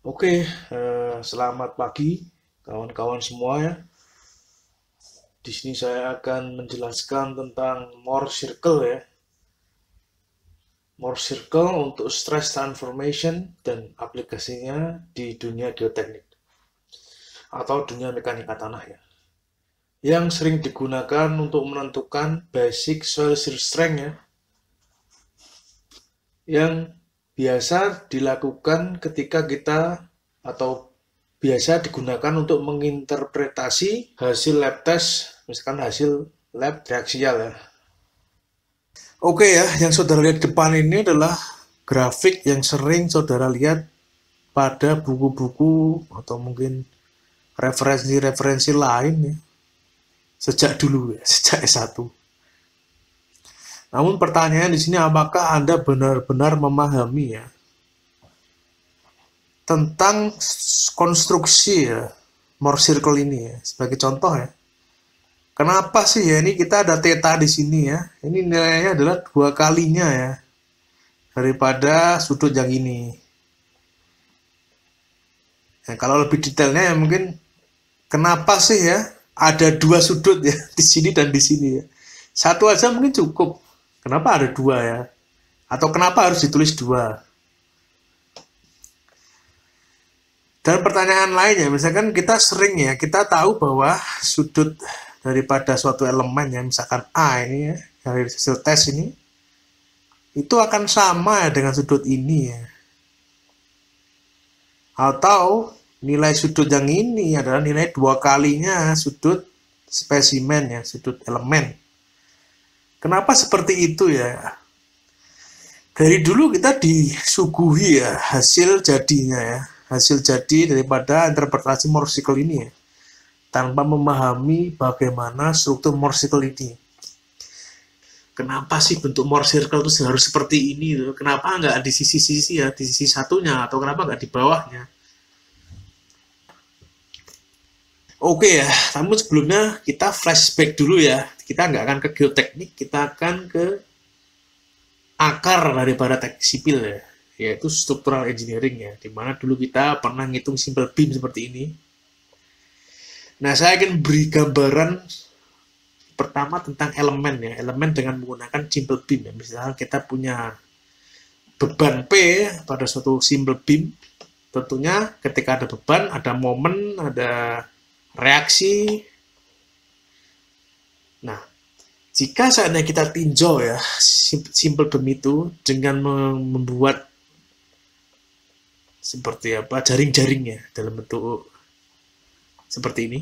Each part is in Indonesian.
Oke, selamat pagi kawan-kawan semua ya. Di sini saya akan menjelaskan tentang Moore Circle ya. Moore Circle untuk stress transformation dan aplikasinya di dunia geoteknik atau dunia mekanika tanah ya. Yang sering digunakan untuk menentukan basic soil shear strength ya. Yang biasa dilakukan ketika kita atau biasa digunakan untuk menginterpretasi hasil lab test, misalkan hasil lab reaksial ya. Oke ya, yang saudara lihat depan ini adalah grafik yang sering saudara lihat pada buku-buku atau mungkin referensi-referensi lain ya, sejak dulu ya, sejak S1. Namun pertanyaan di sini apakah Anda benar-benar memahami ya tentang konstruksi ya Moore Circle ini ya. Sebagai contoh ya, kenapa sih ya ini kita ada theta di sini ya? Ini nilainya adalah 2 kalinya ya daripada sudut yang ini. Nah, kalau lebih detailnya ya mungkin kenapa sih ya ada 2 sudut ya di sini dan di sini ya? Satu aja mungkin cukup. Kenapa ada 2 ya? Atau kenapa harus ditulis 2? Dan pertanyaan lainnya, misalkan kita sering ya, kita tahu bahwa sudut daripada suatu elemen ya, misalkan A ini ya, dari hasil tes ini, itu akan sama ya dengan sudut ini ya. Atau nilai sudut yang ini adalah nilai 2 kalinya sudut spesimen ya, sudut elemen. Kenapa seperti itu ya? Dari dulu kita disuguhi ya hasil jadinya ya, hasil jadi daripada interpretasi Moore Circle ini ya, tanpa memahami bagaimana struktur Moore Circle ini. Kenapa sih bentuk Moore Circle itu harus seperti ini? Kenapa nggak di sisi-sisi ya, di sisi satunya, atau kenapa nggak di bawahnya? Oke ya, namun sebelumnya kita flashback dulu ya. Kita nggak akan ke geoteknik, kita akan ke akar daripada teknik sipil ya, yaitu structural engineering ya, dimana dulu kita pernah ngitung simple beam seperti ini. Nah, saya akan beri gambaran pertama tentang elemen ya, elemen dengan menggunakan simple beam ya. Misalnya kita punya beban P pada suatu simple beam, tentunya ketika ada beban, ada momen, ada reaksi. Nah, jika seandainya kita tinjau ya simple beam itu dengan membuat seperti apa jaring-jaring ya dalam bentuk seperti ini,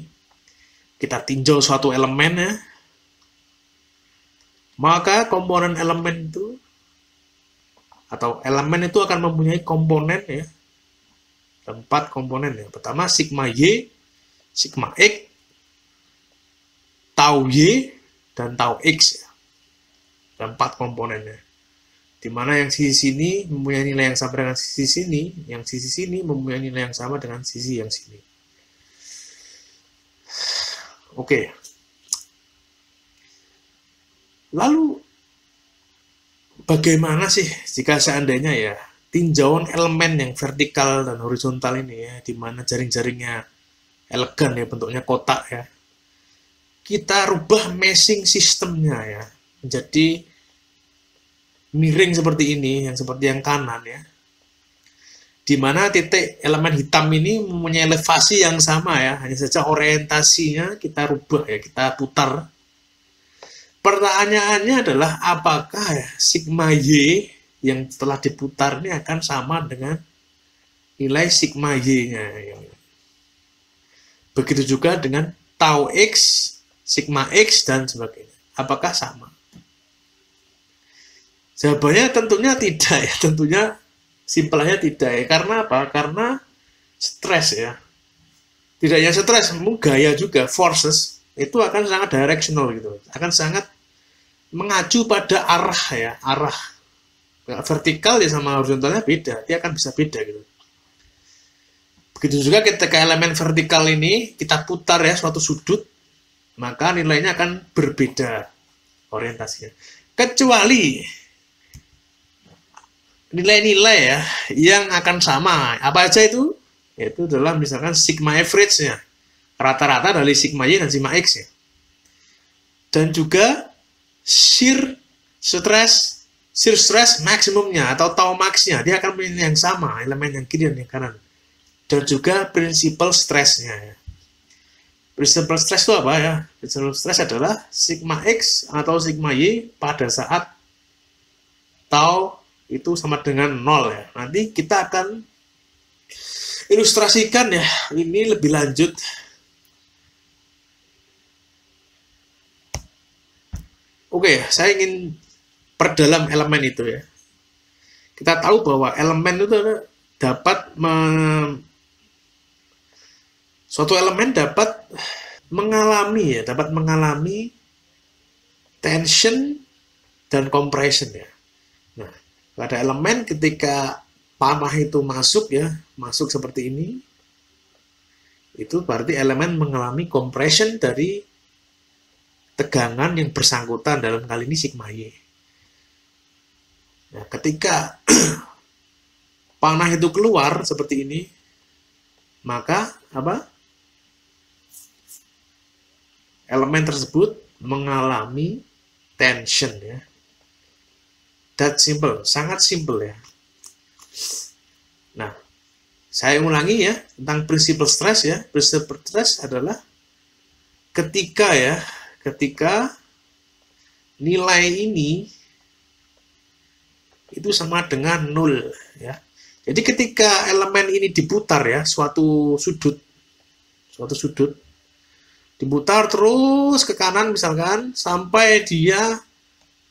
kita tinjau suatu elemen ya, maka komponen elemen itu atau elemen itu akan mempunyai komponen ya, 4 komponen ya. Pertama sigma Y, sigma X, tau Y, dan tau X ya. Ada 4 komponennya. Dimana yang sisi sini mempunyai nilai yang sama dengan sisi sini, yang sisi sini mempunyai nilai yang sama dengan sisi yang sini. Oke. Lalu bagaimana sih jika seandainya ya tinjauan elemen yang vertikal dan horizontal ini ya, di mana jaring-jaringnya elegan ya, bentuknya kotak ya, kita rubah meshing sistemnya ya menjadi miring seperti ini, yang seperti yang kanan ya, di mana titik elemen hitam ini mempunyai elevasi yang sama ya, hanya saja orientasinya kita rubah ya, kita putar. Pertanyaannya adalah apakah ya sigma Y yang setelah diputar ini akan sama dengan nilai sigma Y-nya. Begitu juga dengan tau X, sigma X, dan sebagainya. Apakah sama? Jawabannya tentunya tidak ya, tentunya simpelnya tidak ya. Karena apa? Karena stres ya. Tidak hanya stres, gaya juga, forces itu akan sangat directional gitu, akan sangat mengacu pada arah ya, arah vertikal ya sama horizontalnya beda, dia akan bisa beda gitu. Begitu juga ketika elemen vertikal ini kita putar ya suatu sudut, maka nilainya akan berbeda orientasinya. Kecuali nilai-nilai ya yang akan sama. Apa aja itu? yaitu adalah misalkan sigma average-nya, rata-rata dari sigma Y dan sigma X ya. Dan juga shear stress maksimumnya atau tau max-nya, dia akan punya yang sama, elemen yang kiri dan yang kanan. Dan juga principal stress-nya ya. Principal stress itu apa ya? Principal stress adalah sigma X atau sigma Y pada saat tau itu sama dengan 0 ya. Nanti kita akan ilustrasikan ya, ini lebih lanjut. Oke, saya ingin perdalam elemen itu ya. Kita tahu bahwa elemen itu dapat suatu elemen dapat mengalami tension dan compression ya. Nah, pada elemen ketika panah itu masuk ya, masuk seperti ini, itu berarti elemen mengalami compression dari tegangan yang bersangkutan, dalam kali ini sigma Y. Nah, ketika panah itu keluar seperti ini, maka apa? Elemen tersebut mengalami tension ya. That simple, sangat simple ya. Nah, saya ulangi ya tentang principal stress ya. Principal stress adalah ketika nilai ini itu sama dengan 0 ya. Jadi ketika elemen ini diputar ya, suatu sudut diputar terus ke kanan misalkan sampai dia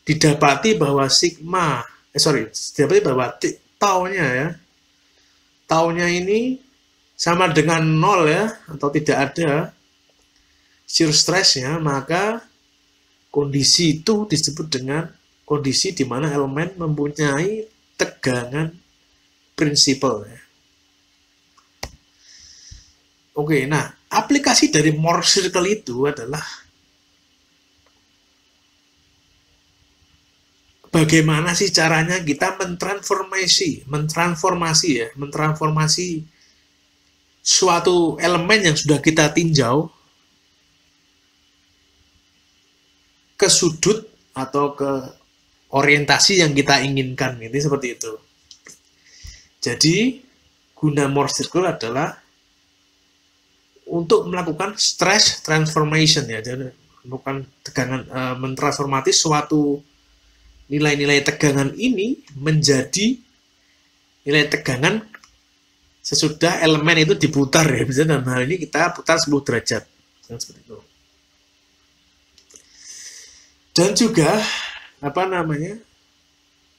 didapati bahwa taunya ini sama dengan 0 ya, atau tidak ada shear stress-nya, maka kondisi itu disebut dengan kondisi di mana elemen mempunyai tegangan prinsipal ya. Oke, nah aplikasi dari Mohr circle itu adalah bagaimana sih caranya kita mentransformasi suatu elemen yang sudah kita tinjau ke sudut atau ke orientasi yang kita inginkan, gitu, seperti itu. Jadi guna Mohr circle adalah untuk melakukan stress transformation ya, jadi bukan tegangan, mentransformasi suatu nilai-nilai tegangan ini menjadi nilai tegangan sesudah elemen itu diputar ya. Misalnya dalam hal ini kita putar 10 derajat seperti itu. Dan juga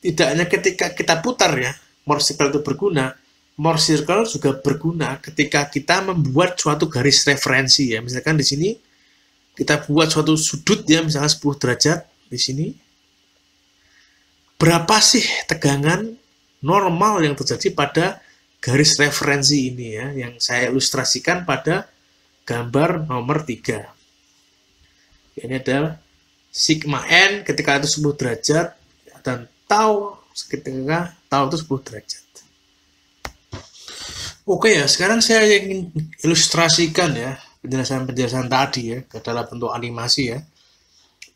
tidak hanya ketika kita putar ya Mohr circle itu berguna, Mohr circle juga berguna ketika kita membuat suatu garis referensi ya. Misalkan di sini kita buat suatu sudut ya, misalnya 10 derajat di sini. Berapa sih tegangan normal yang terjadi pada garis referensi ini ya, yang saya ilustrasikan pada gambar nomor 3. Ini adalah sigma N ketika itu 10 derajat dan tau ketika tau itu 10 derajat. Oke ya, sekarang saya ingin ilustrasikan ya penjelasan tadi ya ke dalam bentuk animasi ya.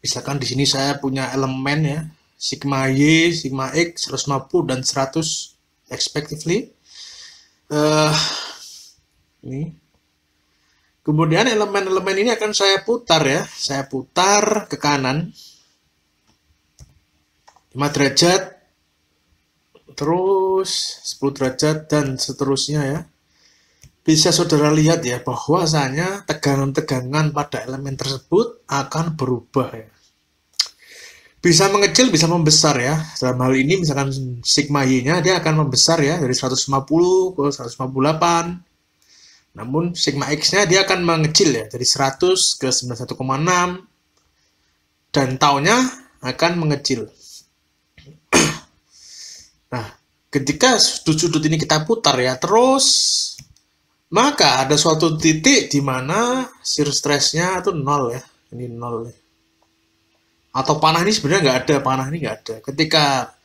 Misalkan di sini saya punya elemen ya, sigma Y, sigma X, 150 dan 100 respectively. Ini. Kemudian elemen-elemen ini akan saya putar ya. Saya putar ke kanan 5 derajat, terus 10 derajat dan seterusnya ya. Bisa saudara lihat ya bahwasanya tegangan-tegangan pada elemen tersebut akan berubah ya. Bisa mengecil, bisa membesar ya. Dalam hal ini misalkan sigma Y-nya dia akan membesar ya dari 150 ke 158. Namun sigma X-nya dia akan mengecil ya dari 100 ke 91,6 dan taunya akan mengecil. Nah, ketika sudut-sudut ini kita putar ya terus, maka ada suatu titik di mana shear stress-nya itu 0 ya. Ini 0 ya. Atau panah ini sebenarnya nggak ada, panah ini nggak ada. Ketika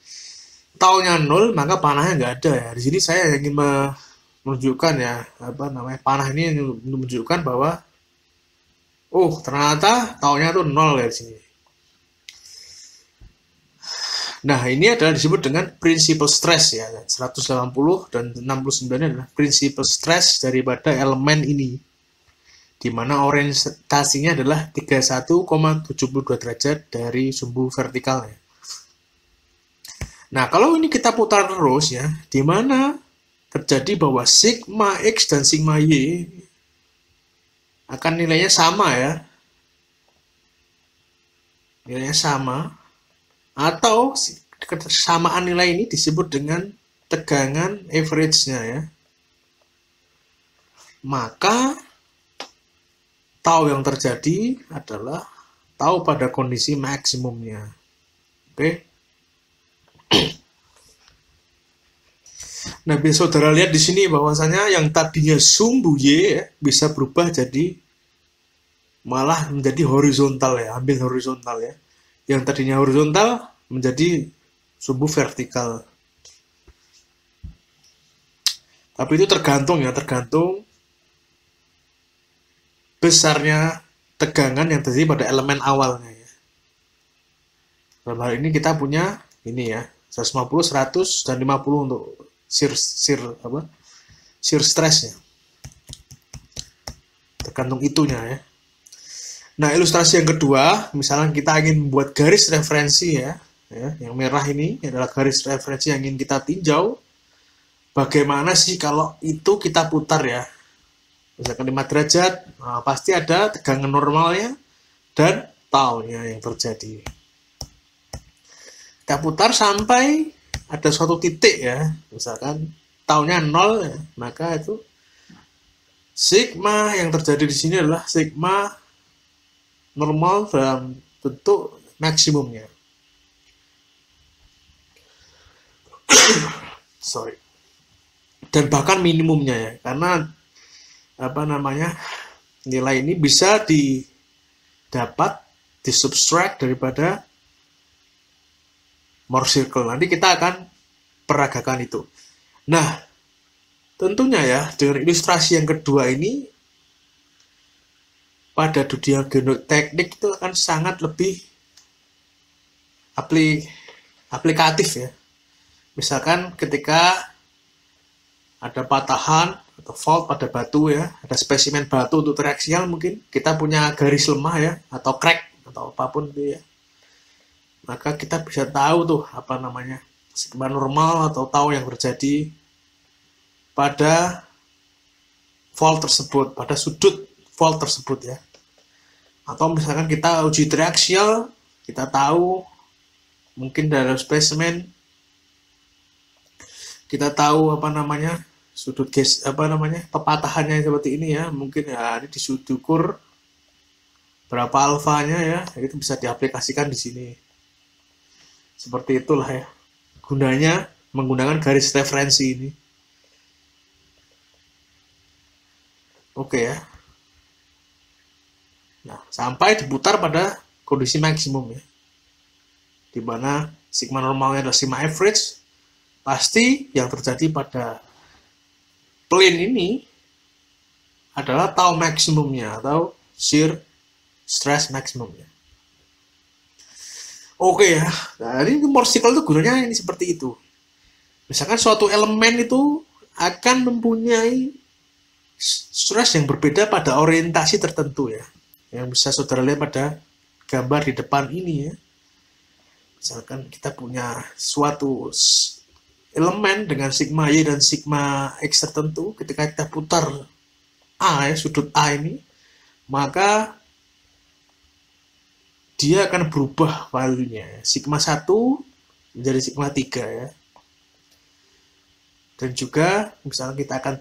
taunya 0, maka panahnya nggak ada ya. Di sini saya ingin menunjukkan ya, panah ini menunjukkan bahwa ternyata taunya tuh 0 ya di sini. Nah, ini adalah disebut dengan principal stress ya. 180 dan 69 adalah principal stress daripada elemen ini, di mana orientasinya adalah 31,72 derajat dari sumbu vertikalnya. Nah, kalau ini kita putar terus ya, di mana terjadi bahwa sigma X dan sigma Y akan nilainya sama ya. Nilainya sama. Atau kesamaan nilai ini disebut dengan tegangan average-nya ya. Maka tau yang terjadi adalah tau pada kondisi maksimumnya. Oke. Nah, bisa saudara lihat di sini bahwasanya yang tadinya sumbu Y ya, bisa berubah jadi malah menjadi horizontal ya, ambil horizontal ya. Yang tadinya horizontal menjadi sumbu vertikal. Tapi itu tergantung besarnya tegangan yang terjadi pada elemen awalnya ya. Dalam hal ini kita punya ini ya, 150, 100 dan 50 untuk shear stressnya. Tergantung itunya ya. Nah, ilustrasi yang kedua, misalnya kita ingin membuat garis referensi ya, yang merah ini adalah garis referensi yang ingin kita tinjau. Bagaimana sih kalau itu kita putar ya? Misalkan 5 derajat, nah pasti ada tegangan normalnya dan taunya yang terjadi. Kita putar sampai ada suatu titik ya, misalkan taunya 0 ya, maka itu sigma yang terjadi di sini adalah sigma normal dalam bentuk maksimumnya. Sorry. Dan bahkan minimumnya ya, karena nilai ini bisa didapat disubtract daripada Mohr circle. Nanti kita akan peragakan itu. Nah, tentunya ya dengan ilustrasi yang kedua ini pada dunia geoteknik itu akan sangat lebih aplikatif ya. Misalkan ketika ada patahan atau fault pada batu ya, ada spesimen batu untuk tereaksial, mungkin kita punya garis lemah ya, atau crack atau apapun itu ya. Maka kita bisa tahu tuh sigma normal atau tau yang terjadi pada fault tersebut, pada sudut fault tersebut ya. Atau misalkan kita uji triaxial, kita tahu mungkin dalam spesimen kita tahu sudut pepatahannya seperti ini ya, mungkin ya ini diukur berapa alfanya ya, itu bisa diaplikasikan di sini. Seperti itulah ya gunanya menggunakan garis referensi ini. Oke ya. Nah, sampai diputar pada kondisi maksimum ya, di mana sigma normalnya adalah sigma average. Pasti yang terjadi pada plane ini adalah tau maksimumnya atau shear stress maksimumnya. Oke ya, nah ini Mohr circle itu gunanya ini seperti itu. Misalkan suatu elemen itu akan mempunyai stress yang berbeda pada orientasi tertentu ya, yang bisa saudara lihat pada gambar di depan ini ya. Misalkan kita punya suatu elemen dengan sigma Y dan sigma X tertentu, ketika kita putar A ya, sudut A ini, maka dia akan berubah value-nya, sigma 1 menjadi sigma 3 ya. Dan juga misalnya kita akan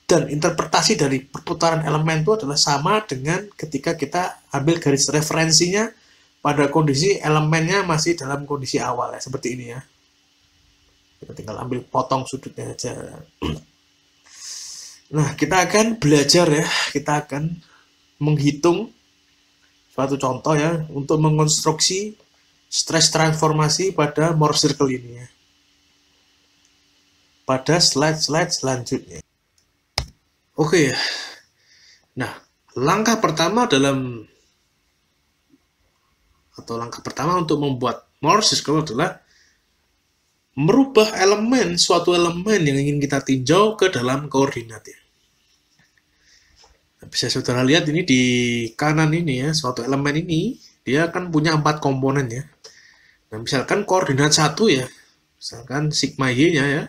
dan interpretasi dari perputaran elemen itu adalah sama dengan ketika kita ambil garis referensinya pada kondisi elemennya masih dalam kondisi awal ya, seperti ini ya. Kita tinggal ambil potong sudutnya aja. Nah, kita akan belajar ya, kita akan menghitung suatu contoh ya untuk mengonstruksi stres transformasi pada Mohr circle ini ya. pada slide-slide selanjutnya. Oke, nah langkah pertama untuk membuat Morse circle adalah merubah suatu elemen yang ingin kita tinjau ke dalam koordinat ya. Bisa saudara lihat ini di kanan ini ya, suatu elemen ini dia kan punya 4 komponen ya. Nah, misalkan koordinat 1 ya, misalkan sigma y-nya ya,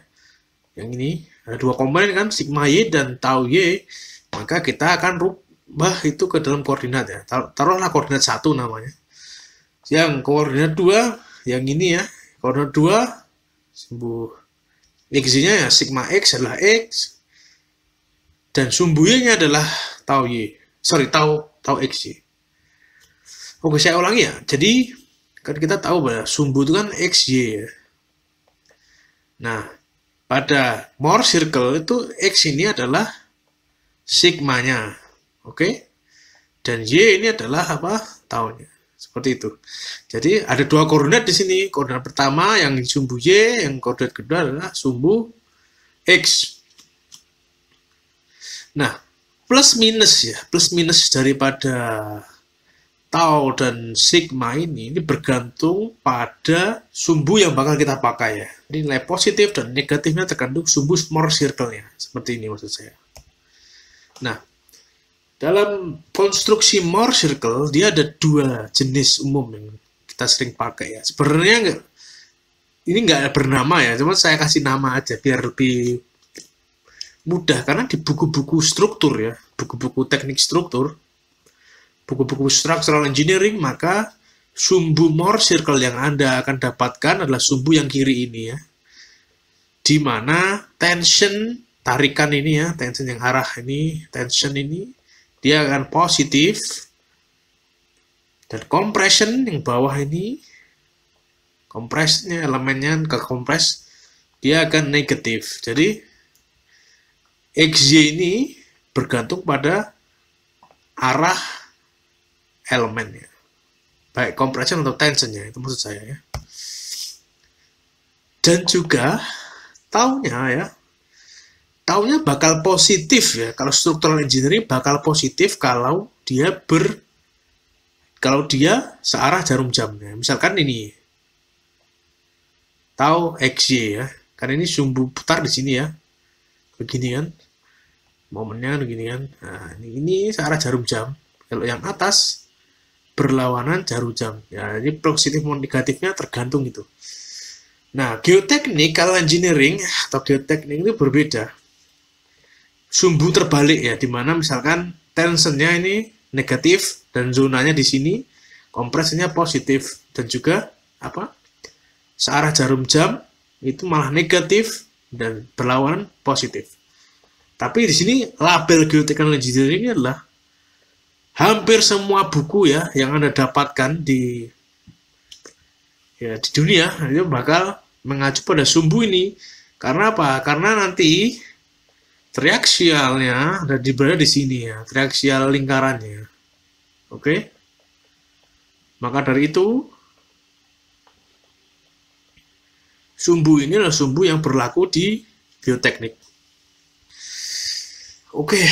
yang ini ada 2 komponen kan, sigma y dan tau y, maka kita akan rubah itu ke dalam koordinat ya. Taruhlah koordinat 1 namanya. Yang koordinat 2, yang ini ya, koordinat 2 sumbu x-nya ya, sigma x adalah x, dan sumbu y-nya adalah tau xy. Oke, saya ulangi ya. Jadi kan kita tahu bahwa sumbu itu kan xy ya. Nah, pada Morse circle itu x ini adalah sigmanya. Oke. Dan y ini adalah apa? Taunya. Seperti itu. Jadi ada 2 koordinat di sini. Koordinat pertama yang sumbu y, yang koordinat kedua adalah sumbu x. Nah, plus minus daripada tau dan sigma ini bergantung pada sumbu yang bakal kita pakai ya. Jadi nilai positif dan negatifnya tergantung sumbu Morse circle-nya. Seperti ini maksud saya. Nah, dalam konstruksi Morse circle dia ada 2 jenis umum yang kita sering pakai ya. Sebenarnya ini nggak bernama ya, cuma saya kasih nama aja biar lebih mudah, karena di buku-buku struktur ya, buku-buku teknik struktur, buku-buku structural engineering, maka sumbu Morse circle yang Anda akan dapatkan adalah sumbu yang kiri ini ya, di mana tension, tarikan ini ya, tension yang arah ini, tension ini dia akan positif, dan compression yang bawah ini, kompresnya elemennya ke kompres, dia akan negatif. Jadi xy ini bergantung pada arah elemennya, baik compression atau tensionnya, itu maksud saya ya. Dan juga taunya bakal positif ya, kalau structural engineering bakal positif kalau dia searah jarum jamnya. Misalkan ini tau xy ya, karena ini sumbu putar di sini ya, begini kan, momennya begini kan. Nah, ini searah jarum jam. Kalau yang atas berlawanan jarum jam. Ya, ini positif maupun negatifnya tergantung itu. Nah, geotechnical engineering atau geoteknik itu berbeda. Sumbu terbalik ya, dimana misalkan tensionnya ini negatif dan zonanya di sini, kompresinya positif, dan juga searah jarum jam itu malah negatif dan berlawanan positif. Tapi di sini label geotechnical engineering adalah hampir semua buku ya yang Anda dapatkan di dunia itu bakal mengacu pada sumbu ini. Karena apa? Karena nanti triaksialnya berada di sini ya, triaksial lingkarannya. Oke? Maka dari itu sumbu ini adalah sumbu yang berlaku di geoteknik. Oke.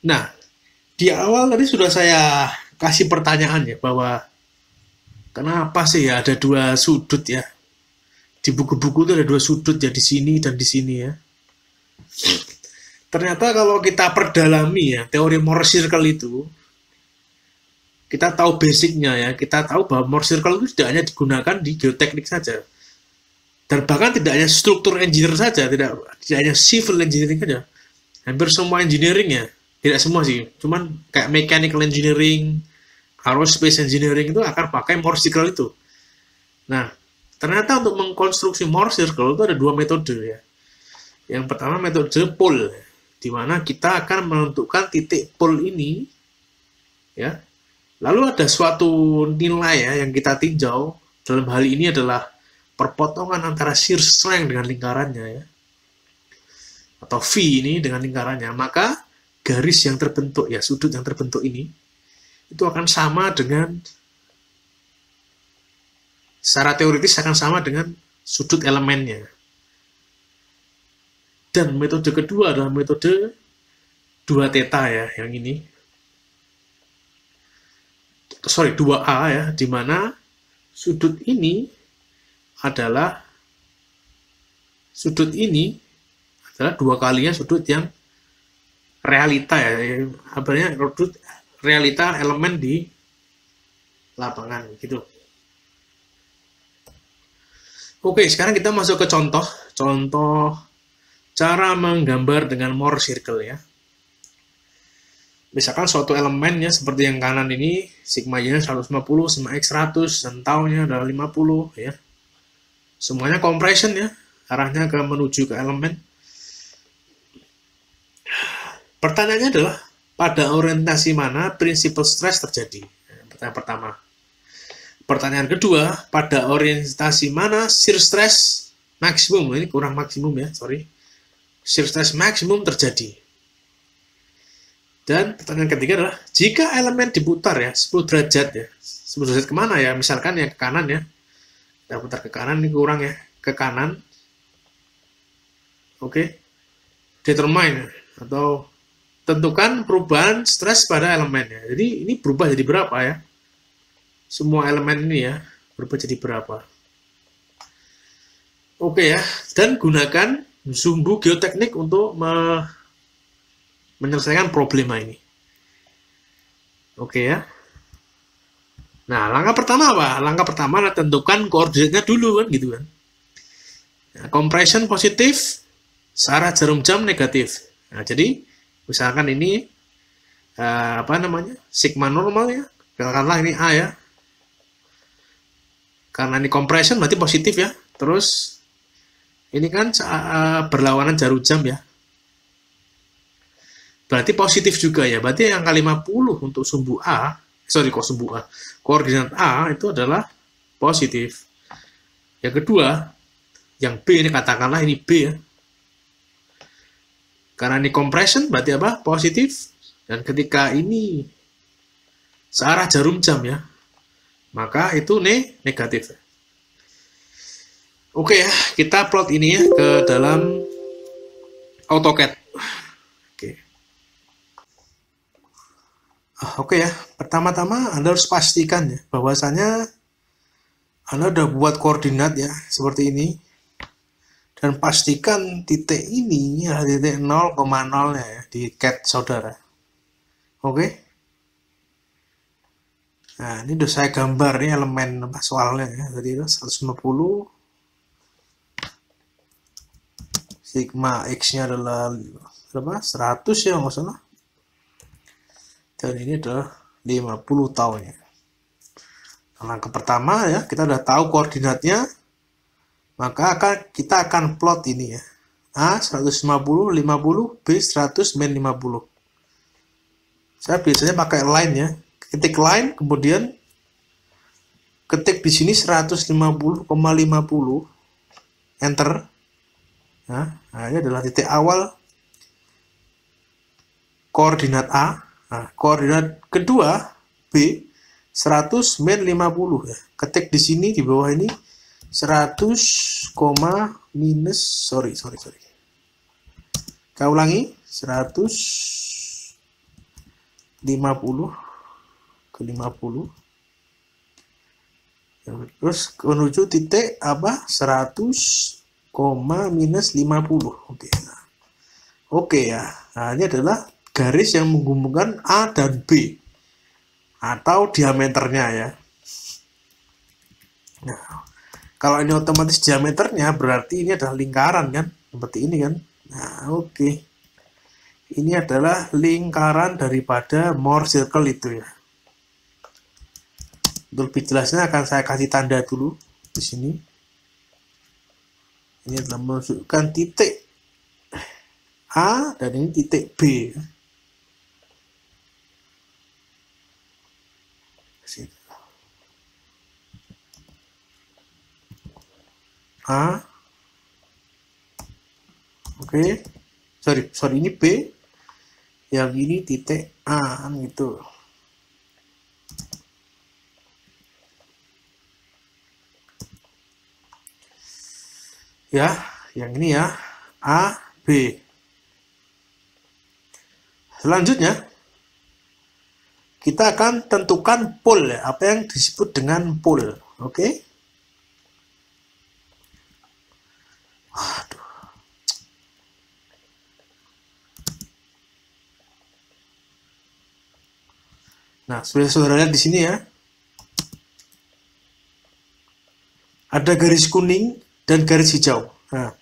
Nah, di awal tadi sudah saya kasih pertanyaan ya, bahwa kenapa sih ya ada 2 sudut ya? Di buku-buku itu ada 2 sudut ya, di sini dan di sini ya. Ternyata kalau kita perdalami ya teori Morse circle itu, kita tahu basicnya ya, kita tahu bahwa Morse circle itu tidak hanya digunakan di geoteknik saja, dan bahkan tidak hanya struktur engineer saja, tidak hanya civil engineering saja, hampir semua engineering ya, tidak semua sih, cuman kayak mechanical engineering, aerospace engineering itu akan pakai Morse circle itu. Nah, ternyata untuk mengkonstruksi Morse circle itu ada 2 metode ya. Yang pertama metode pull, di mana kita akan menentukan titik pull ini ya. Lalu ada suatu nilai ya yang kita tinjau, dalam hal ini adalah perpotongan antara shear strength dengan lingkarannya ya, atau V ini dengan lingkarannya. Maka garis yang terbentuk ya, sudut yang terbentuk ini itu akan sama dengan, secara teoritis akan sama dengan sudut elemennya. Dan metode kedua adalah metode 2 theta ya, yang ini. Sorry, 2A ya, di mana sudut ini adalah dua kalinya sudut yang realita ya, sebenarnya sudut realita elemen di lapangan gitu. Oke, sekarang kita masuk ke contoh cara menggambar dengan Mohr circle ya. Misalkan suatu elemennya seperti yang kanan ini, sigma y-nya 150, sigma x 100, dan tau-nya adalah 50 ya. Semuanya compression ya, arahnya menuju ke elemen. Pertanyaannya adalah, pada orientasi mana principal stress terjadi? Pertanyaan pertama. Pertanyaan kedua, pada orientasi mana shear stress maksimum? Ini kurang maksimum ya, sorry. Shear stress maksimum terjadi. Dan pertanyaan ketiga adalah, jika elemen diputar ya, 10 derajat ya. 10 derajat kemana ya? Misalkan ya ke kanan ya. Kita putar ke kanan, ini kurang ya. Ke kanan. Oke. Determine atau tentukan perubahan stres pada elemennya. Jadi ini berubah jadi berapa ya? Semua elemen ini ya, berubah jadi berapa? Oke ya, dan gunakan sumbu geoteknik untuk menyelesaikan problema ini. Oke ya. Nah, langkah pertama apa? Langkah pertama adalah tentukan koordinatnya dulu kan gitu kan. Nah, compression positif, searah jarum jam negatif. Nah, jadi misalkan ini sigma normal ya, katakanlah ini A ya, karena ini compression berarti positif ya, terus ini kan berlawanan jarum jam ya, berarti positif juga ya, berarti angka 50 untuk sumbu A, koordinat A itu adalah positif. Yang kedua, yang B ini katakanlah ini B ya, karena ini compression berarti apa? Positif. Dan ketika ini searah jarum jam ya, maka itu negatif. Oke ya, kita plot ini ya ke dalam AutoCAD. Oke ya, pertama-tama Anda harus pastikan ya bahwasanya Anda udah buat koordinat ya seperti ini. Dan pastikan titik ini adalah titik 0,0 ya di CAD saudara. Oke. Nah, ini udah saya gambar nih elemen soalnya ya. Jadi 150 sigma x-nya adalah berapa? 100 ya nggak salah. Dan ini adalah 50 tahunnya. Langkah pertama ya, kita udah tahu koordinatnya. Maka kita akan plot ini ya. A 150, 50, B 100, min 50. Saya biasanya pakai line ya. Ketik line, kemudian ketik di sini 150,50. Enter. Nah, ini adalah titik awal koordinat A. Nah, koordinat kedua B 100, min 50 ya. Ketik di sini di bawah ini 100, minus sorry. Kita ulangi 150 ke 50. Terus menuju titik apa? 100, minus 50. Oke. Oke ya. Nah, ini adalah garis yang menghubungkan A dan B atau diameternya ya. Nah, kalau ini otomatis diameternya berarti ini adalah lingkaran kan, seperti ini kan. Nah, oke. Ini adalah lingkaran daripada Mohr circle itu ya. Untuk lebih jelasnya akan saya kasih tanda dulu di sini. Ini adalah menunjukkan titik A dan ini titik B. A, oke, sorry ini B, yang ini titik A gitu. Ya, yang ini ya A, B, Selanjutnya, kita akan tentukan pole ya, apa yang disebut dengan pole. Oke. Waduh. Nah, saudara lihat di sini ya. Ada garis kuning dan garis hijau. Nah,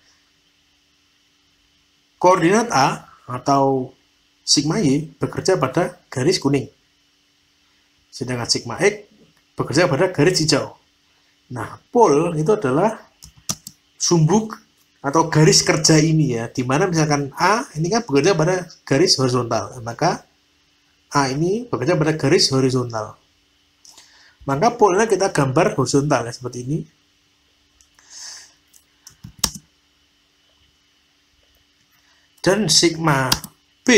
koordinat A atau sigma Y bekerja pada garis kuning. Sedangkan sigma X bekerja pada garis hijau. Nah, pole itu adalah sumbuk atau garis kerja ini ya, dimana misalkan A ini kan bekerja pada garis horizontal, maka A ini bekerja pada garis horizontal. Maka pole-nya kita gambar horizontal ya, seperti ini. Dan sigma B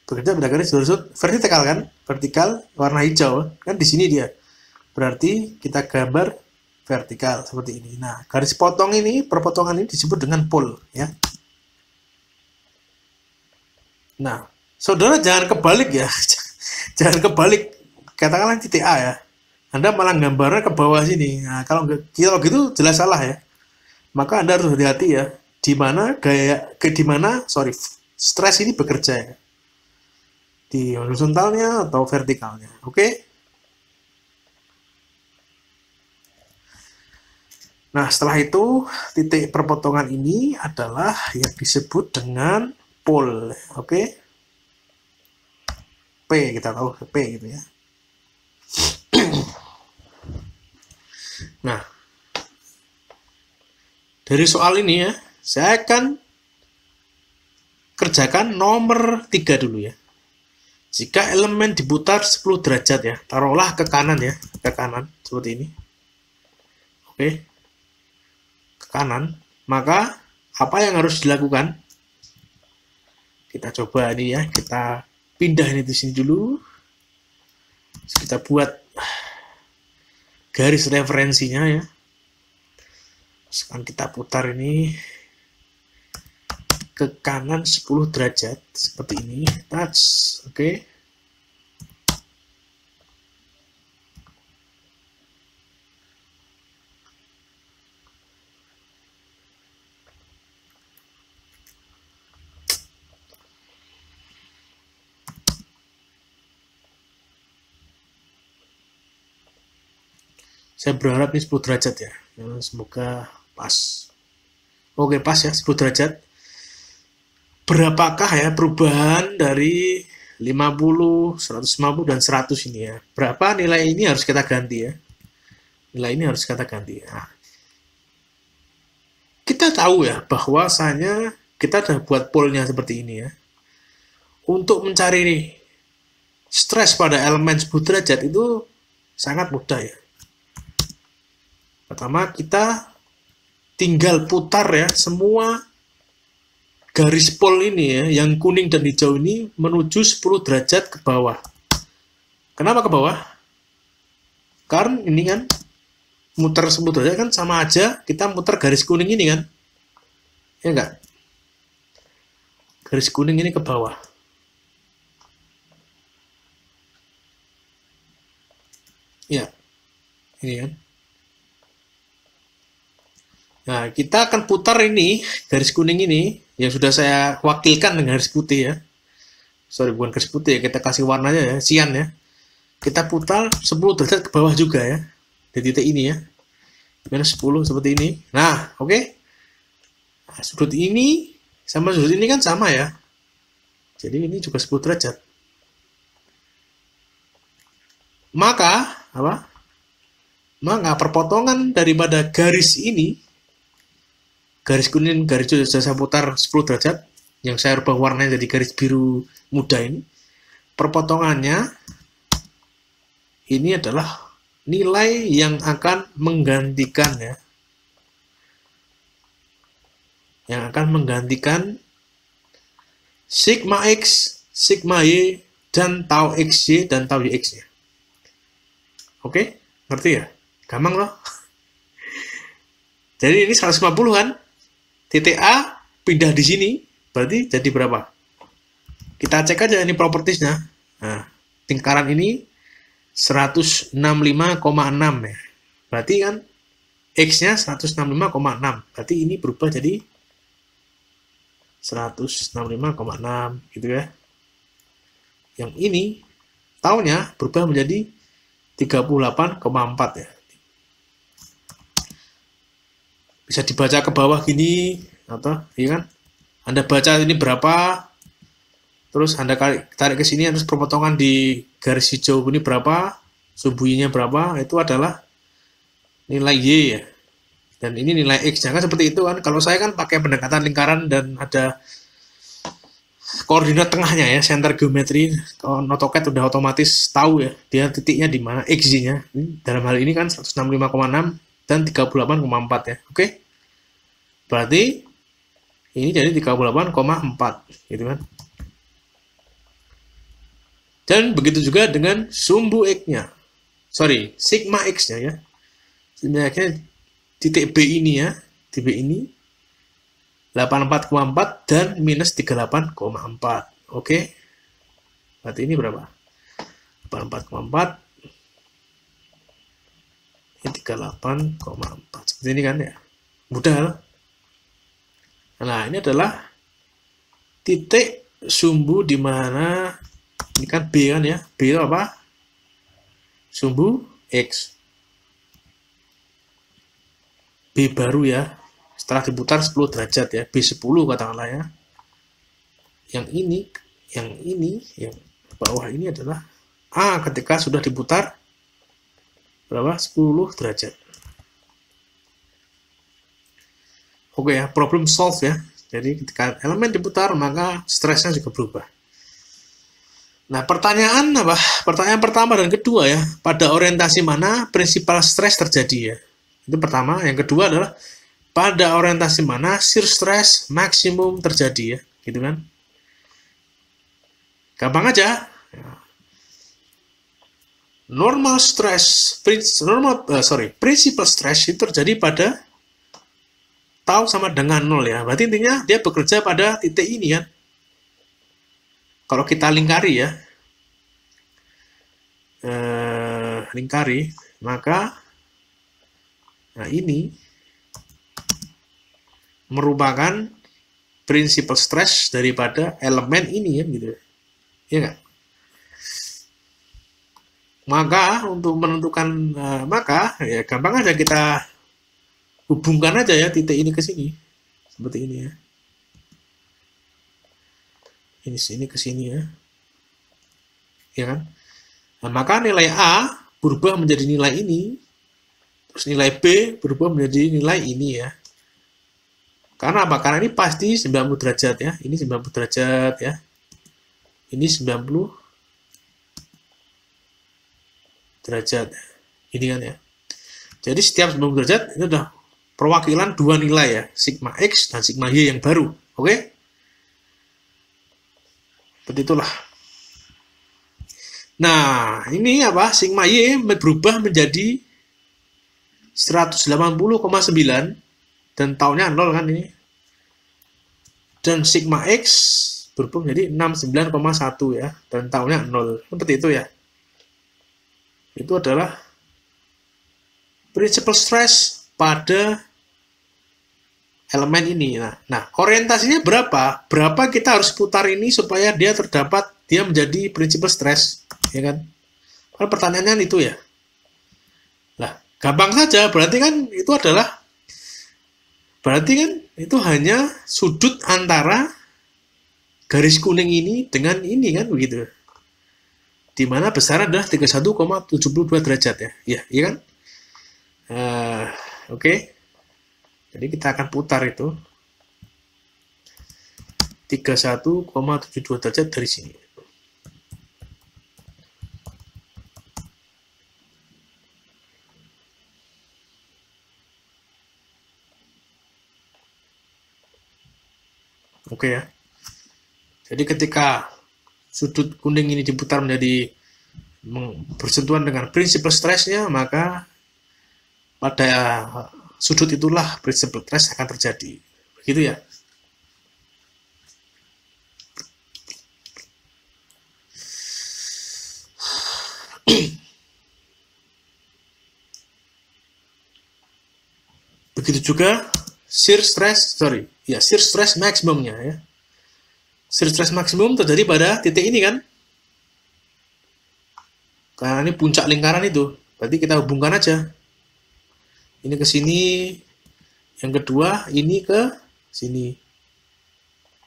bekerja pada garis horizontal vertikal kan, vertikal warna hijau kan di sini dia. Berarti kita gambar vertikal seperti ini. Nah, garis potong ini, perpotongan ini disebut dengan pole ya. Nah, saudara jangan kebalik ya. Jangan kebalik. Katakanlah titik A ya. Anda malah gambarnya ke bawah sini. Nah, kalau gitu jelas salah ya. Maka Anda harus hati-hati ya. Di mana stres ini bekerja ya. Di horizontalnya atau vertikalnya. Oke? Nah, setelah itu titik perpotongan ini adalah yang disebut dengan pole. Oke? P, kita tahu P gitu ya. Nah, dari soal ini ya, saya akan kerjakan nomor 3 dulu ya. Jika elemen diputar 10 derajat ya, taruhlah ke kanan ya, ke kanan seperti ini. Oke. Ke kanan, maka apa yang harus dilakukan? Kita coba ini ya, kita pindah ini di sini dulu. Terus kita buat garis referensinya ya. Sekarang kita putar ini ke kanan 10 derajat seperti ini, touch, oke. Saya berharap ini 10 derajat ya. Semoga pas. Oke, pas ya 10 derajat. Berapakah ya perubahan dari 50, 150, dan 100 ini ya? Berapa nilai ini harus kita ganti ya? Nilai ini harus kita ganti. Nah, kita tahu ya bahwasanya kita sudah buat polnya seperti ini ya. Untuk mencari nih, stres pada elemen 10 derajat itu sangat mudah ya. Pertama, kita tinggal putar ya semua garis pole ini ya, yang kuning dan hijau ini menuju 10 derajat ke bawah. Kenapa ke bawah? Karena ini kan muter 10 derajat kan sama aja kita muter garis kuning ini kan. Ya enggak? Garis kuning ini ke bawah. Ya. Ini kan. Nah, kita akan putar ini, garis kuning ini, yang sudah saya wakilkan dengan garis putih ya. Sorry, bukan garis putih ya, kita kasih warnanya ya, sian ya. Kita putar 10 derajat ke bawah juga ya. Di titik ini ya. Minus 10 seperti ini. Nah, oke. Nah, sudut ini sama sudut ini kan sama ya. Jadi ini juga 10 derajat. Maka, apa? Maka perpotongan daripada garis ini, garis kuning, garis hijau sudah saya putar 10 derajat, yang saya rubah warnanya jadi garis biru muda ini. Perpotongannya ini adalah nilai yang akan menggantikan ya. Yang akan menggantikan sigma X, sigma Y, dan tau XY dan tau YX ya. Oke, ngerti ya? Gampang loh. Jadi ini 150 kan? Titik A pindah di sini, berarti jadi berapa? Kita cek aja ini propertiesnya. Nah, lingkaran ini 165,6 ya. Berarti kan X-nya 165,6. Berarti ini berubah jadi 165,6 gitu ya. Yang ini tahunnya berubah menjadi 38,4 ya. Bisa dibaca ke bawah gini atau iya kan? Anda baca ini berapa? Terus Anda tarik ke sini, terus perpotongan di garis hijau ini berapa? Sumbu-nya berapa? Itu adalah nilai Y ya. Dan ini nilai X. Jangan seperti itu kan. Kalau saya kan pakai pendekatan lingkaran dan ada koordinat tengahnya ya, center geometri. Kalau AutoCAD udah otomatis tahu ya, dia titiknya di mana, XY-nya. Dalam hal ini kan 165,6 dan 38,4 ya. Oke. Berarti ini jadi 38,4 gitu kan. Dan begitu juga dengan sumbu X-nya. Sorry, sigma X-nya ya. Sigma X-nya titik B ini ya, di B ini 84,4 dan minus 38,4. Oke. Berarti ini berapa? 84,4 ini 38,4. Seperti ini kan ya. Mudah. Nah, ini adalah titik sumbu di mana ini kan B kan ya. B itu apa? Sumbu X. B baru ya. Setelah diputar 10 derajat ya. B10 katakanlah ya. Yang yang bawah ini adalah A ketika sudah diputar berapa? 10 derajat. Oke ya, problem solve ya. Jadi ketika elemen diputar maka stresnya juga berubah. Nah, pertanyaan apa? Pertanyaan pertama dan kedua ya, pada orientasi mana prinsipal stres terjadi ya? Itu pertama. Yang kedua adalah pada orientasi mana shear stress maksimum terjadi ya, gitu kan? Gampang aja. Principal stress itu terjadi pada tau sama dengan 0 ya. Berarti intinya dia bekerja pada titik ini kan. Kalau kita lingkari ya, maka nah ini merupakan principal stress daripada elemen ini ya gitu. Iya nggak? Maka untuk menentukan maka ya gampang aja kita hubungkan aja ya titik ini ke sini. Seperti ini ya. Ini sini ke sini ya. Ya kan? Nah, maka nilai A berubah menjadi nilai ini. Terus nilai B berubah menjadi nilai ini ya. Karena apa? Karena ini pasti 90 derajat ya. Ini 90 derajat ya. Ini 90 derajat. Ini kan ya. Jadi setiap 90 derajat itu udah perwakilan dua nilai ya. Sigma X dan sigma Y yang baru. Oke? Seperti itulah. Nah, ini apa? Sigma Y berubah menjadi 180,9 dan tahunnya 0 kan ini. Dan sigma X berubah menjadi 69,1 ya dan tahunnya 0. Seperti itu ya. Itu adalah principal stress pada elemen ini. Nah, orientasinya berapa? Berapa kita harus putar ini supaya dia menjadi principal stress, ya kan? Kan pertanyaannya itu ya. Lah, gampang saja. Berarti kan itu hanya sudut antara garis kuning ini dengan ini kan begitu. Di mana besar adalah 31,72 derajat ya. Iya kan? Oke. Jadi kita akan putar itu 31,72 derajat dari sini. Oke ya. Jadi ketika sudut kuning ini diputar menjadi bersentuhan dengan principal stress-nya, maka pada sudut itulah principal stress akan terjadi. Begitu ya. Begitu juga shear stress maksimumnya ya. Shear stress maksimum terjadi pada titik ini kan. Karena ini puncak lingkaran itu. Berarti kita hubungkan aja. Ini ke sini, yang kedua ini ke sini.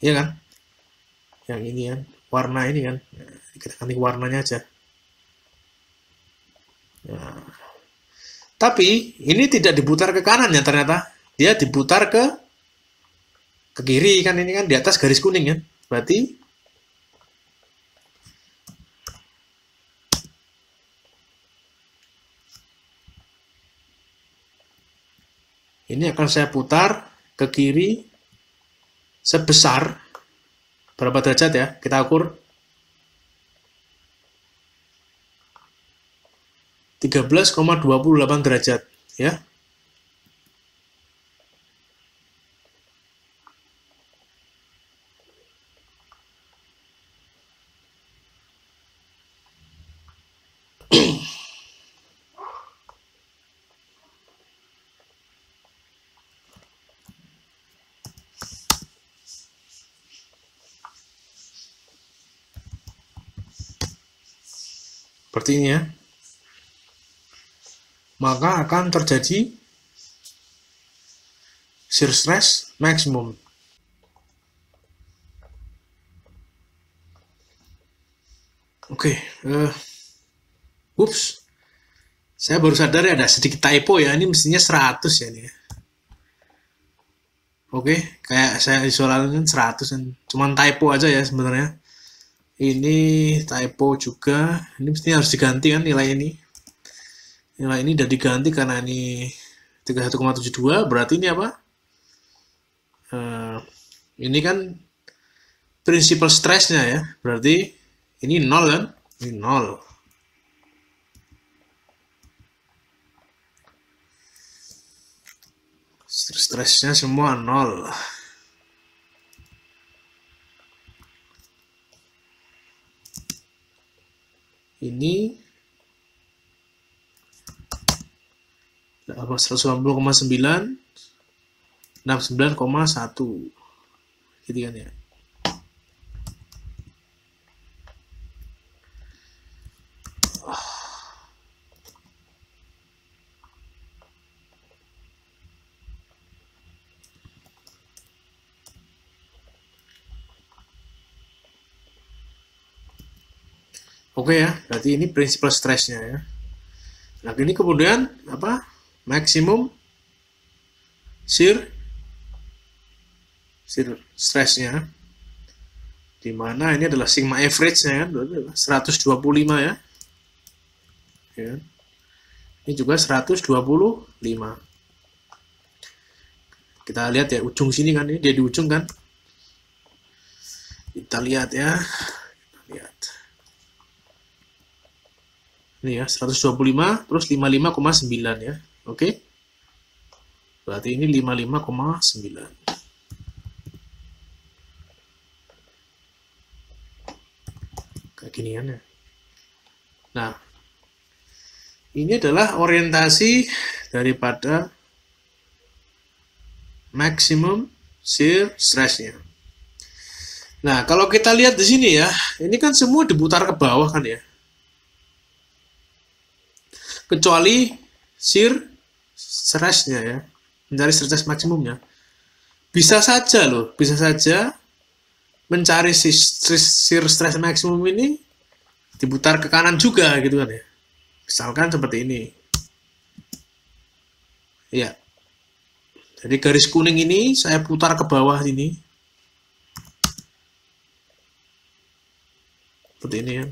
Iya kan? Yang ini kan, warna ini kan. Kita ganti warnanya aja. Nah. Tapi ini tidak diputar ke kanan ya ternyata. Dia diputar ke kiri kan, ini kan di atas garis kuning kan. Berarti ini akan saya putar ke kiri sebesar berapa derajat ya? Kita ukur 13,28 derajat ya. Seperti ini ya. Maka akan terjadi shear stress maksimum. Oke, ups, saya baru sadar ya ada sedikit typo ya, ini mestinya 100 ya ini ya. Oke, kayak saya visualkan 100 kan, cuman typo aja ya sebenarnya. Ini typo juga, ini mestinya harus diganti kan nilai ini. Nilai ini udah diganti karena ini 31,72, berarti ini apa? Ini kan principal stressnya ya, berarti ini 0 kan? Ini 0. Stressnya semua 0. Ini 180,9, 69,1 gitu kan ya. Oke ya, berarti ini principal stressnya ya. Nah ini kemudian apa? Maximum shear stressnya, dimana ini adalah sigma average-nya kan, 125 ya. Ya. Ini juga 125. Kita lihat ya ujung sini kan, ini dia di ujung kan. Kita lihat ya. Lihat. Ini ya 125 terus 55,9 ya. Oke. Berarti ini 55,9. Kayak ginian ya. Nah, ini adalah orientasi daripada maximum shear stress-nya. Nah, kalau kita lihat di sini ya, ini kan semua diputar ke bawah kan ya. Kecuali shear stress-nya ya, mencari stress maksimumnya. Bisa saja loh, bisa saja mencari shear stress maksimum ini diputar ke kanan juga gitu kan ya. Misalkan seperti ini. Ya. Jadi garis kuning ini saya putar ke bawah ini. Seperti ini kan.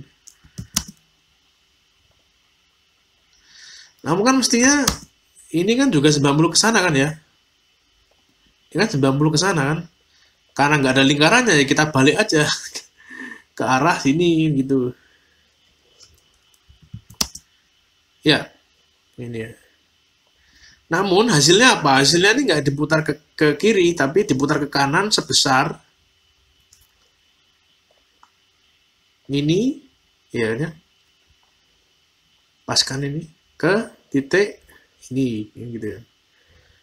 Namun kan mestinya ini kan juga 90 ke sana kan ya. Ini kan 90 ke sana kan. Karena nggak ada lingkarannya ya kita balik aja ke arah sini gitu. Ya, ini ya. Namun hasilnya apa? Hasilnya ini nggak diputar ke kiri, tapi diputar ke kanan sebesar ini, ya, paskan ini ke titik ini gitu ya.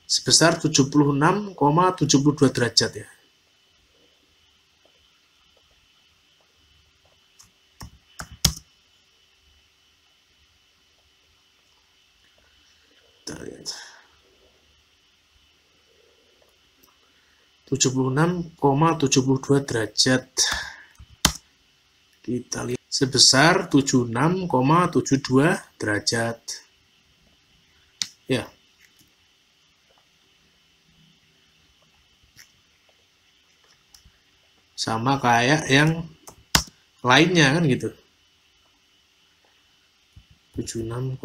sebesar 76,72 derajat ya. Kita lihat. 76,72 derajat. Kita lihat sebesar 76,72 derajat. Ya. Sama kayak yang lainnya kan gitu. 76,72.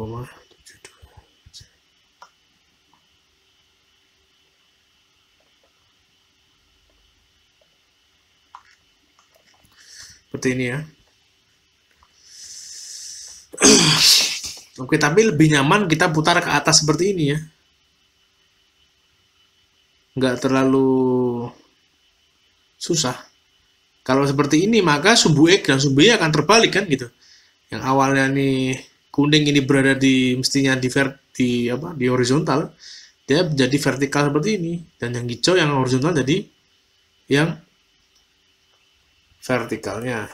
Seperti ini ya. Oke, tapi lebih nyaman kita putar ke atas seperti ini ya. Nggak terlalu susah. Kalau seperti ini maka sumbu X dan sumbu Y akan terbalik kan gitu. Yang awalnya nih kuning ini berada di mestinya di horizontal, dia jadi vertikal seperti ini, dan yang hijau yang horizontal jadi yang vertikalnya.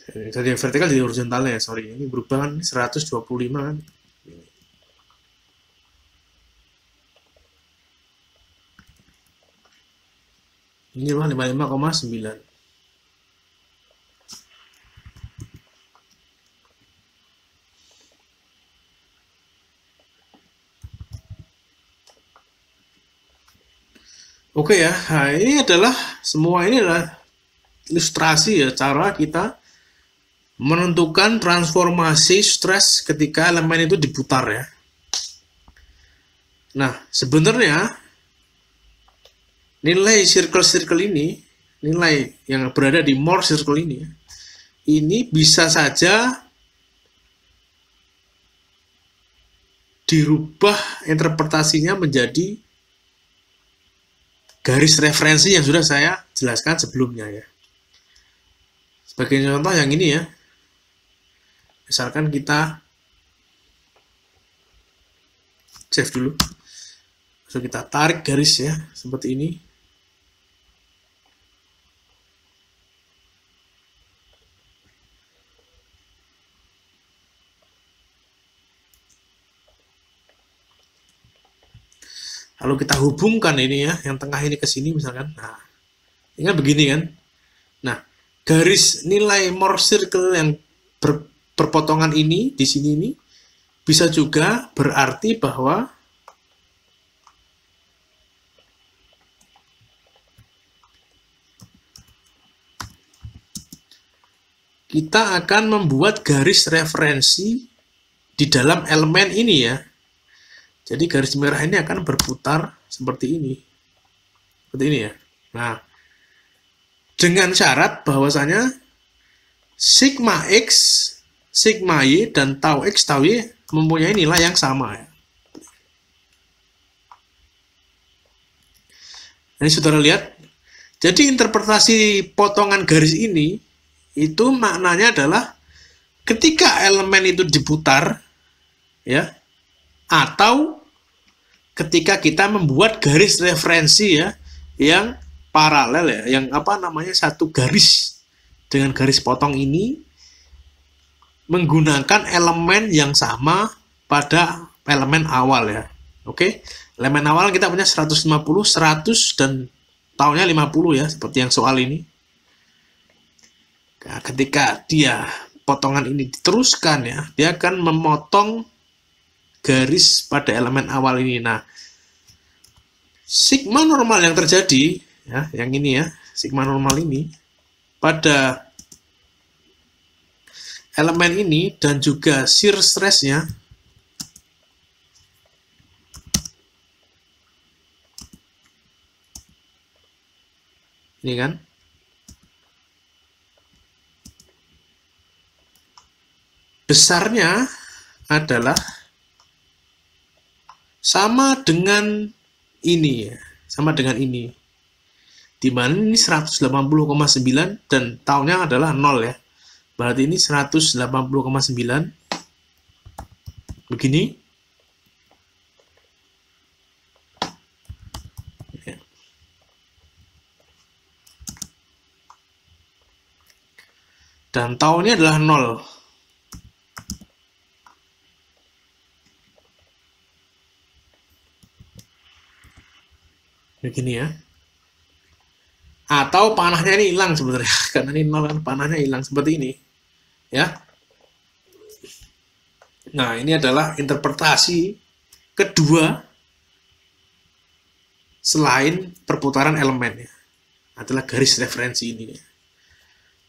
Jadi yang vertikal jadi horizontalnya, sorry. Ini berubah kan 125 kan. Ini mah 55,9. Oke ya, nah ini adalah ilustrasi ya cara kita menentukan transformasi stres ketika elemen itu diputar ya. Nah, sebenarnya nilai circle ini, nilai yang berada di Mohr circle ini bisa saja dirubah interpretasinya menjadi garis referensi yang sudah saya jelaskan sebelumnya ya. Sebagai contoh yang ini ya, misalkan kita save dulu, so kita tarik garis ya seperti ini. Lalu kita hubungkan ini ya, yang tengah ini ke sini misalkan. Nah, ini kan begini kan. Nah, garis nilai Mohr circle yang berpotongan ini di sini ini bisa juga berarti bahwa kita akan membuat garis referensi di dalam elemen ini ya. Jadi garis merah ini akan berputar seperti ini. Seperti ini ya. Nah, dengan syarat bahwasanya sigma X, sigma Y, dan tau X, tau Y mempunyai nilai yang sama ya. Ini saudara lihat. Jadi interpretasi potongan garis ini itu maknanya adalah ketika elemen itu diputar ya, atau ketika kita membuat garis referensi ya yang paralel ya, yang satu garis dengan garis potong ini menggunakan elemen yang sama pada elemen awal ya. Oke, elemen awal kita punya 150, 100 dan tahunnya 50 ya, seperti yang soal ini. Nah, ketika dia potongan ini diteruskan ya, dia akan memotong garis pada elemen awal ini. Nah, sigma normal yang terjadi ya, yang ini ya, sigma normal ini pada elemen ini dan juga shear stress-nya ini kan besarnya adalah sama dengan ini ya, sama dengan ini. Di mana ini 180,9 dan tahunnya adalah 0 ya. Berarti ini 180,9 begini. Dan tau ini adalah 0. Begini ya. Atau panahnya ini hilang sebenarnya. Karena ini 0 kan, panahnya hilang seperti ini. Ya. Nah, ini adalah interpretasi kedua selain perputaran elemen ya. Adalah garis referensi ini.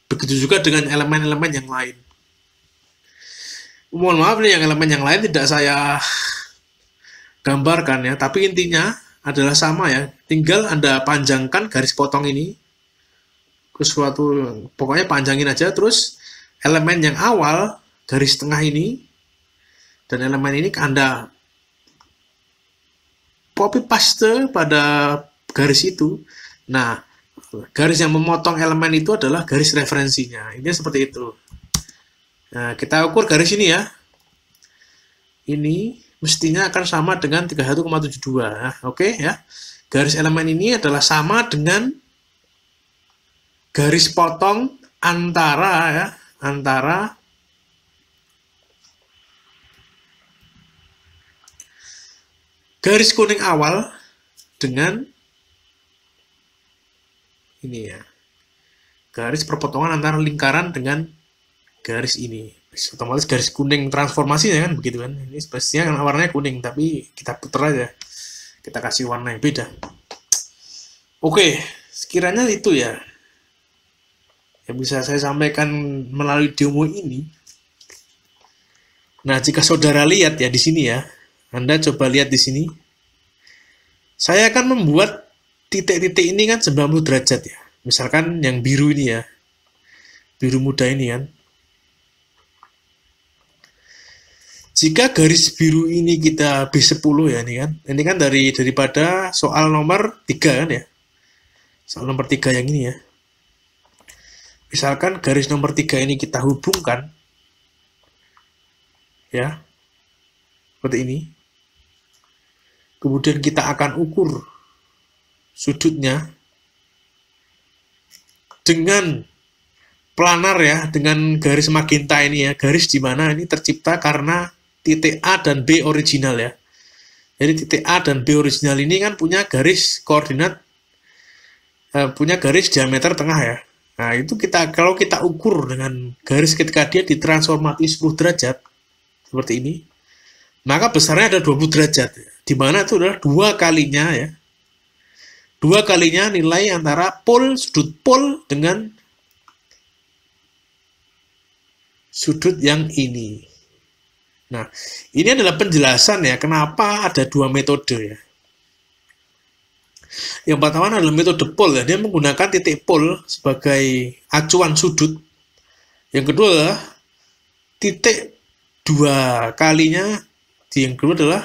Begitu juga dengan elemen-elemen yang lain. Mohon maaf nih, yang elemen yang lain tidak saya gambarkan ya, tapi intinya adalah sama ya. Tinggal Anda panjangkan garis potong ini ke suatu, pokoknya panjangin aja, terus elemen yang awal garis tengah ini dan elemen ini Anda copy paste pada garis itu. Nah, garis yang memotong elemen itu adalah garis referensinya. Ini seperti itu. Nah, kita ukur garis ini ya. Ini mestinya akan sama dengan 31,72. Nah, oke ya. Garis elemen ini adalah sama dengan garis potong antara garis kuning awal dengan ini ya, garis perpotongan antara lingkaran dengan garis ini. Otomatis garis kuning transformasinya kan begitu kan. Ini spesiesnya kan warnanya kuning, tapi kita putar aja, kita kasih warna yang beda. Oke, sekiranya itu ya yang bisa saya sampaikan melalui demo ini. Nah, jika saudara lihat ya di sini ya, Anda coba lihat di sini, saya akan membuat titik-titik ini kan 90 derajat ya. Misalkan yang biru ini ya. Biru muda ini kan. Jika garis biru ini kita B10 ya ini kan. Ini kan daripada soal nomor 3 kan ya. Soal nomor 3 yang ini ya. Misalkan garis nomor 3 ini kita hubungkan ya. Seperti ini. Kemudian kita akan ukur sudutnya dengan planar ya, dengan garis magenta ini ya, garis di mana ini tercipta karena titik A dan B original ya. Jadi titik A dan B original ini kan punya garis koordinat, punya garis diameter tengah ya. Nah itu kalau kita ukur dengan garis ketika dia ditransformasi 10 derajat seperti ini, maka besarnya ada 20 derajat ya. Di mana itu adalah 2 kalinya ya. 2 kalinya nilai antara sudut pol dengan sudut yang ini. Nah, ini adalah penjelasan ya, kenapa ada 2 metode ya. Yang pertama adalah metode pol ya, dia menggunakan titik pol sebagai acuan sudut. Yang kedua adalah titik 2 kalinya, yang kedua adalah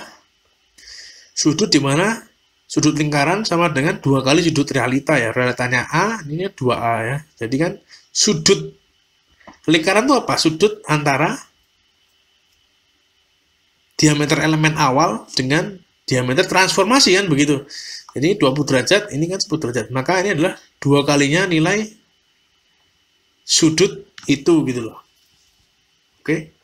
sudut di mana sudut lingkaran sama dengan 2 kali sudut realita ya. Realitanya A, ini 2A ya. Jadi kan sudut lingkaran itu apa? Sudut antara diameter elemen awal dengan diameter transformasi kan begitu. Jadi 20 derajat, ini kan 10 derajat. Maka ini adalah 2 kalinya nilai sudut itu gitu loh. Oke.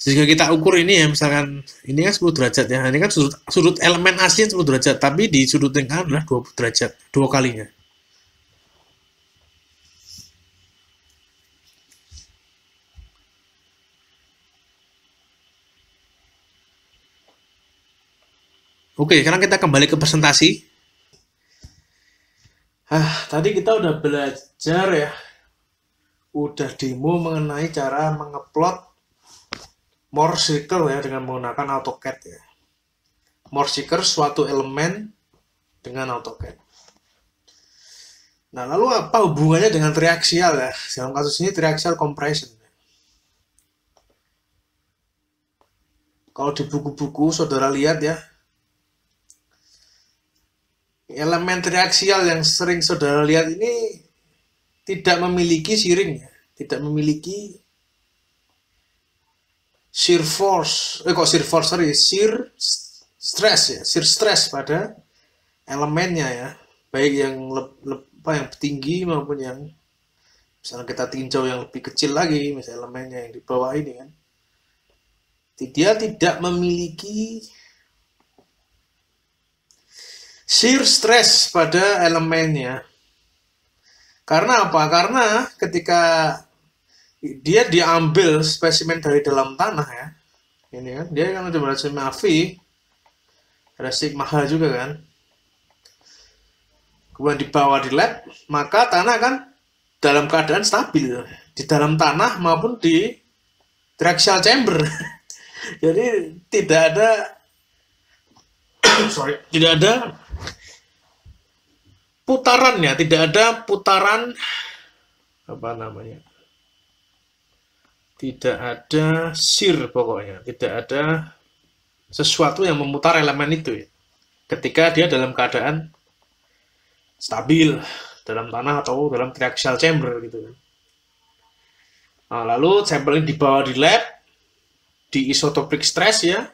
Jika kita ukur ini ya, misalkan ini kan 10 derajat ya. Ini kan sudut elemen asli 10 derajat, tapi di sudut lingkaran adalah 20 derajat, 2 kalinya. Oke, sekarang kita kembali ke presentasi. Tadi kita udah belajar ya, udah demo mengenai cara mengeplot Morse circle ya dengan menggunakan AutoCAD ya. Morse circle suatu elemen dengan AutoCAD. Nah, lalu apa hubungannya dengan triaxial ya? Dalam kasus ini triaxial compression. Kalau di buku-buku saudara lihat ya, elemen triaxial yang sering saudara lihat ini tidak memiliki shearing ya, tidak memiliki shear stress ya, shear stress pada elemennya ya, baik yang yang tinggi maupun yang misalnya kita tinjau yang lebih kecil lagi, misalnya elemennya yang di bawah ini kan, dia tidak memiliki shear stress pada elemennya. Karena apa? Karena ketika dia diambil spesimen dari dalam tanah ya, ini kan, dia kan udah berarti sigma V, ada sigma H juga kan, kemudian dibawa di lab, maka tanah kan dalam keadaan stabil di dalam tanah maupun di triaxial chamber. Jadi tidak ada tidak ada putarannya, tidak ada putaran apa namanya, tidak ada shear, pokoknya tidak ada sesuatu yang memutar elemen itu ya, ketika dia dalam keadaan stabil dalam tanah atau dalam triaxial chamber gitu. Nah, lalu sampel ini dibawa di lab di isotopic stress ya.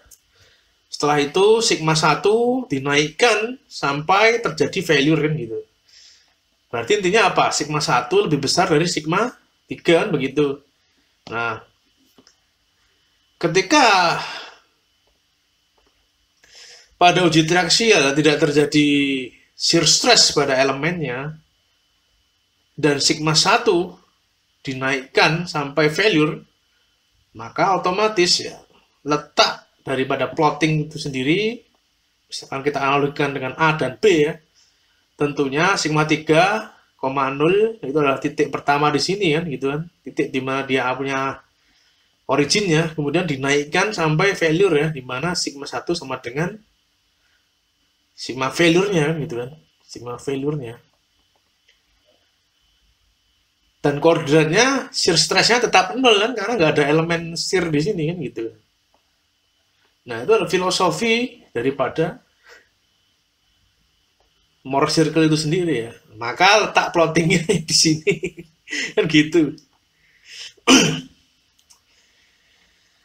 Setelah itu sigma 1 dinaikkan sampai terjadi failure kan gitu. Berarti intinya apa? Sigma 1 lebih besar dari sigma 3 kan begitu. Nah, ketika pada uji triaksial tidak terjadi shear stress pada elemennya dan sigma 1 dinaikkan sampai failure, maka otomatis ya letak daripada plotting itu sendiri, misalkan kita analogikan dengan A dan B ya, tentunya sigma 3,0 itu adalah titik pertama di sini kan gitu kan, titik di mana dia punya originnya, kemudian dinaikkan sampai failure ya, di mana sigma 1 sama dengan sigma failure-nya gitu kan, sigma failure-nya. Dan koordinatnya shear stress-nya tetap 0 kan, karena nggak ada elemen shear di sini kan gitu. Nah, itu adalah filosofi daripada Mohr circle itu sendiri ya. Maka letak plottingnya di sini kan gitu.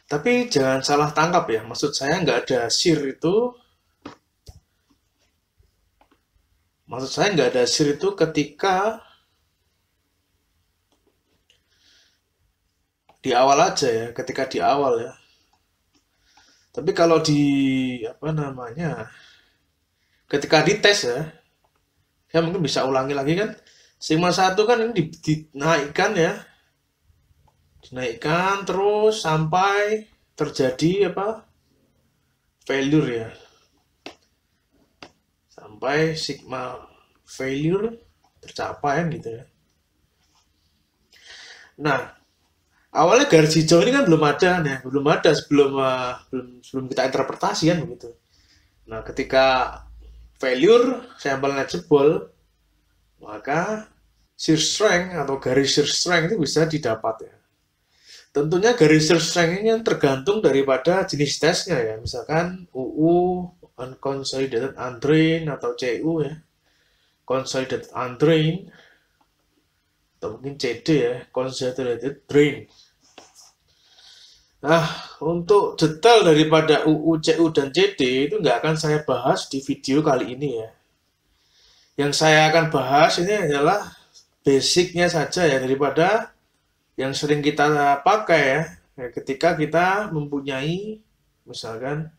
Tapi jangan salah tangkap ya, maksud saya nggak ada shear itu. Maksud saya nggak ada shear itu ketika di awal aja ya, ketika di awal ya. Tapi kalau di apa namanya, ketika dites ya, saya mungkin bisa ulangi lagi kan. Sigma 1 kan ini dinaikkan ya, dinaikkan terus sampai terjadi apa, failure ya, sampai sigma failure tercapai kan gitu ya. Nah, awalnya garis hijau ini kan belum ada nih, belum ada sebelum kita interpretasi kan begitu. Nah, ketika failure sampelnya jebol, maka shear strength atau garis shear strength itu bisa didapat ya. Tentunya garis shear strength ini tergantung daripada jenis tesnya ya. Misalkan UU unconsolidated undrained atau CU ya, consolidated undrained, atau mungkin CD ya, consolidated drain. Nah, untuk detail daripada UU, CU, dan CD itu nggak akan saya bahas di video kali ini ya. Yang saya akan bahas ini adalah basicnya saja ya, daripada yang sering kita pakai ya, ketika kita mempunyai misalkan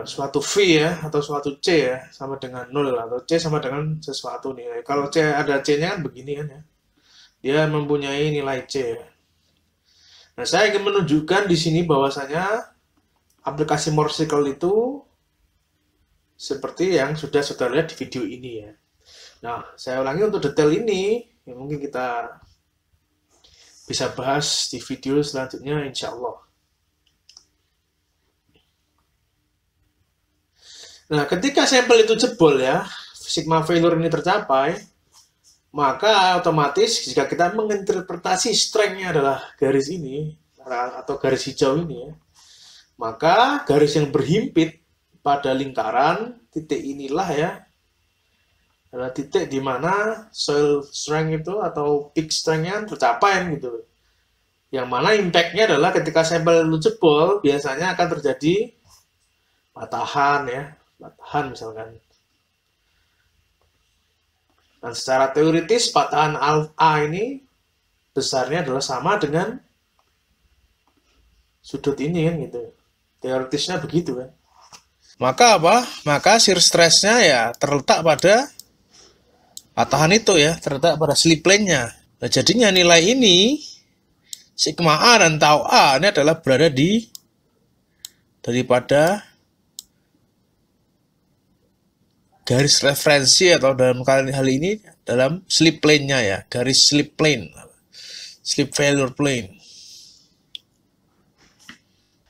suatu V ya, atau suatu C ya, sama dengan 0, atau C sama dengan sesuatu nih. Kalau C ada C-nya kan begini kan ya. Dia mempunyai nilai C. Nah, saya ingin menunjukkan di sini bahwasanya aplikasi Mohr circle itu seperti yang sudah saudara lihat di video ini ya. Nah, saya ulangi untuk detail ini, ya mungkin kita bisa bahas di video selanjutnya insya Allah. Nah, ketika sampel itu jebol ya, sigma failure ini tercapai, maka otomatis jika kita menginterpretasi strength-nya adalah garis ini atau garis hijau ini ya, maka garis yang berhimpit pada lingkaran titik inilah ya adalah titik di mana soil strength itu atau peak strength-nya tercapai gitu. Yang mana impact-nya adalah ketika sampel itu jebol biasanya akan terjadi patahan ya, patahan misalkan. Dan secara teoritis patahan A ini besarnya adalah sama dengan sudut ini kan gitu. Teoritisnya begitu kan. Maka apa? Maka shear stressnya ya terletak pada patahan itu ya, terletak pada slip plane-nya. Nah, jadinya nilai ini sigma A dan tau A ini adalah berada di daripada garis referensi atau dalam hal ini dalam slip plane-nya ya, garis slip plane, slip failure plane.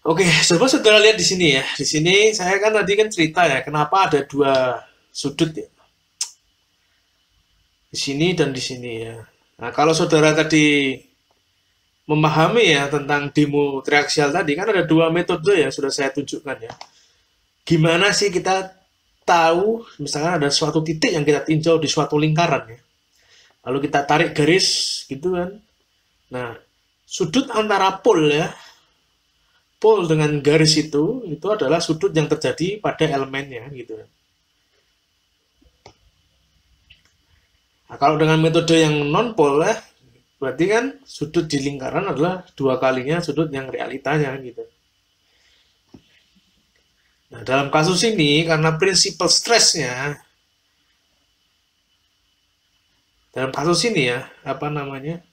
Oke, coba saudara lihat di sini ya. Di sini saya kan tadi kan cerita ya, kenapa ada dua sudut ya. Di sini dan di sini ya. Nah, kalau saudara tadi memahami ya tentang demo triaksial tadi, kan ada dua metode yang sudah saya tunjukkan ya. Gimana sih kita tahu, misalkan ada suatu titik yang kita tinjau di suatu lingkaran ya. Lalu kita tarik garis gitu kan. Nah, sudut antara pol ya, pol dengan garis itu adalah sudut yang terjadi pada elemennya gitu. Nah, kalau dengan metode yang non pol ya, berarti kan sudut di lingkaran adalah dua kalinya sudut yang realitanya gitu. Nah, dalam kasus ini karena prinsipal stressnya, dalam kasus ini ya, apa namanya,